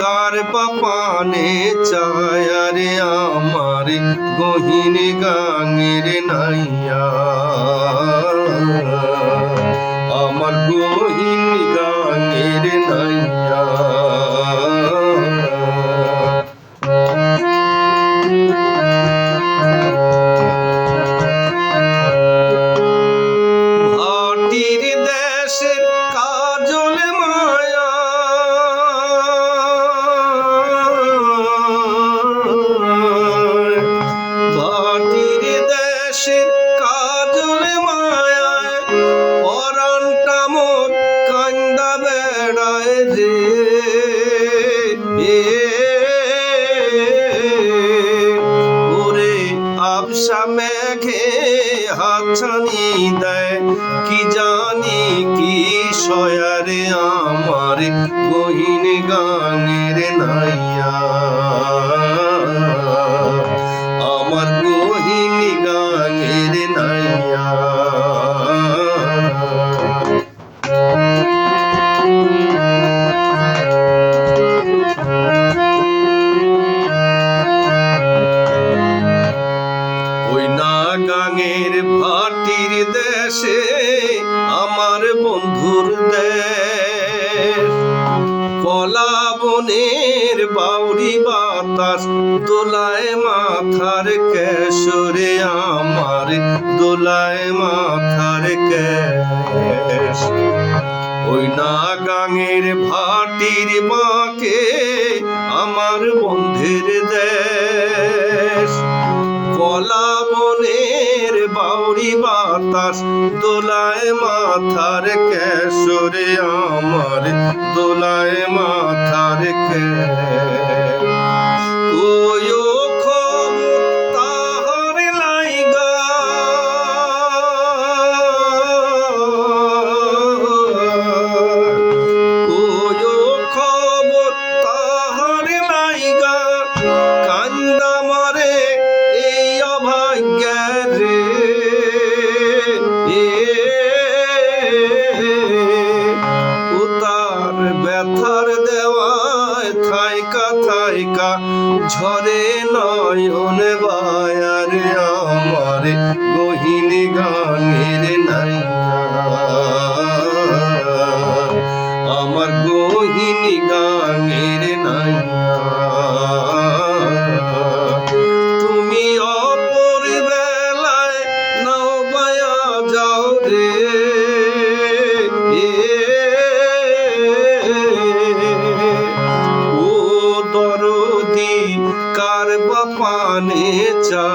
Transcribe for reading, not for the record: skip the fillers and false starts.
কার পাপানে চায়ারে আমার গহীন গাঙের নাইয়া, আমার গহীন গাঙের নাইয়া। ভাটির দেশের কাজল মায়া, ভাটির দেশের কাজল মায়া, পরাণটা মোর কান্দা বেড়ায় রে। ওরে আবসা মেঘে হাতছানি দেয়, কি জানি কি সয়ারে আমার গহীন গাঙের নাইয়া, আমার গহীন গাঙের নাইয়া। ওই না গাঙের ভাটির দেশে আমার বন্ধুর দেশ, কলা বনের বাউরি বাতাস দোলায় মাথার কেশরে আমার দোলায় মাথার কেশ। ওই না গাঙের ভাটির বাঁকে আমার বন্ধের দেশ, কলা বনের বাউরি বাতাস দোলায় মাথার কেশরে আমার দোলায় মাথার কেশ। ওয়ো খবর তাহার লাইগা, ওয়ো খবর তাহার লাইগা, কান্দা মারে এই অভাগ্যের রে। উতার ব্যথার দেওয়ায় থাইকা থাইকা ঝরে নয়ন বায়ার আমার গহীন গাঙের নাইয়া, আমার গহীন গাঙের নাইয়া। তুমি অপর বেলায় নাও বায়া যাও রে, ও দরদি কার বাপানে চা